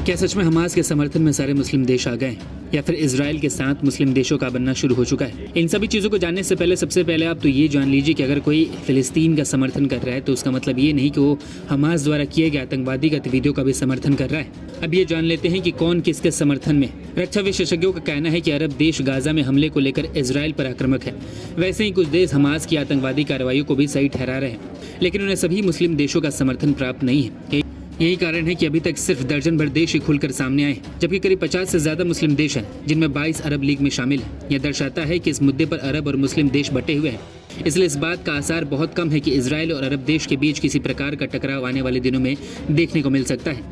क्या सच में हमास के समर्थन में सारे मुस्लिम देश आ गए या फिर इजराइल के साथ मुस्लिम देशों का बनना शुरू हो चुका है? इन सभी चीज़ों को जानने से पहले सबसे पहले आप तो ये जान लीजिए कि अगर कोई फिलिस्तीन का समर्थन कर रहा है तो उसका मतलब ये नहीं कि वो हमास द्वारा किए गए आतंकवादी गतिविधियों का भी समर्थन कर रहा है। अब ये जान लेते हैं कि कौन किसके समर्थन में। रक्षा विशेषज्ञों का कहना है कि अरब देश गाजा में हमले को लेकर इजराइल पर आक्रामक है। वैसे ही कुछ देश हमास की आतंकवादी कार्रवाई को भी सही ठहरा रहे हैं, लेकिन उन्हें सभी मुस्लिम देशों का समर्थन प्राप्त नहीं है। यही कारण है कि अभी तक सिर्फ दर्जन भर देश ही खुलकर सामने आए, जबकि करीब 50 से ज्यादा मुस्लिम देश हैं, जिनमें 22 अरब लीग में शामिल हैं। यह दर्शाता है कि इस मुद्दे पर अरब और मुस्लिम देश बटे हुए हैं। इसलिए इस बात का आसार बहुत कम है कि इजराइल और अरब देश के बीच किसी प्रकार का टकराव आने वाले दिनों में देखने को मिल सकता है।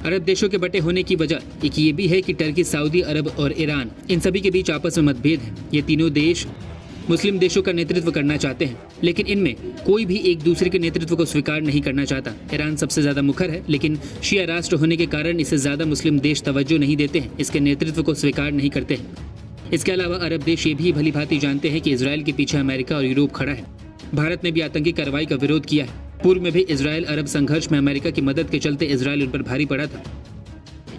अरब देशों के बटे होने की वजह एक ये भी है कि टर्की, सऊदी अरब और ईरान, इन सभी के बीच आपस में मतभेद है। ये तीनों देश मुस्लिम देशों का नेतृत्व करना चाहते हैं, लेकिन इनमें कोई भी एक दूसरे के नेतृत्व को स्वीकार नहीं करना चाहता। ईरान सबसे ज्यादा मुखर है, लेकिन शिया राष्ट्र होने के कारण इसे ज्यादा मुस्लिम देश तवज्जो नहीं देते हैं, इसके नेतृत्व को स्वीकार नहीं करते हैं। इसके अलावा अरब देश ये भी भली भांति जानते हैं कि इजराइल के पीछे अमेरिका और यूरोप खड़ा है। भारत ने भी आतंकी कार्रवाई का विरोध किया है। पूर्व में भी इजराइल अरब संघर्ष में अमेरिका की मदद के चलते इजराइल उन पर भारी पड़ा था।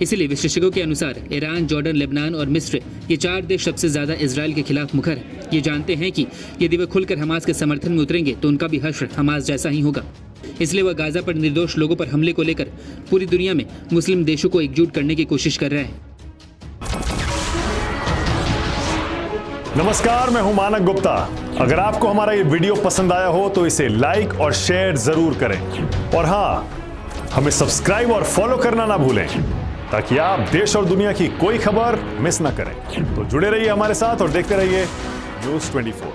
इसीलिए विशेषज्ञों के अनुसार ईरान, जॉर्डन, लेबनान और मिस्र, ये 4 देश सबसे ज्यादा इजराइल के खिलाफ मुखर है। ये जानते हैं कि यदि वे खुलकर हमास के समर्थन में उतरेंगे तो उनका भी हश्र हमास जैसा ही होगा। इसलिए वह गाजा पर निर्दोष लोगों पर हमले को लेकर पूरी दुनिया में मुस्लिम देशों को एकजुट करने की कोशिश कर रहा है। नमस्कार, मैं हूं मानक गुप्ता। अगर आपको हमारा ये वीडियो पसंद आया हो तो इसे लाइक और शेयर जरूर करें, और हाँ, हमें सब्सक्राइब और फॉलो करना ना भूलें ताकि आप देश और दुनिया की कोई खबर मिस ना करें। तो जुड़े रहिए हमारे साथ और देखते रहिए News 24।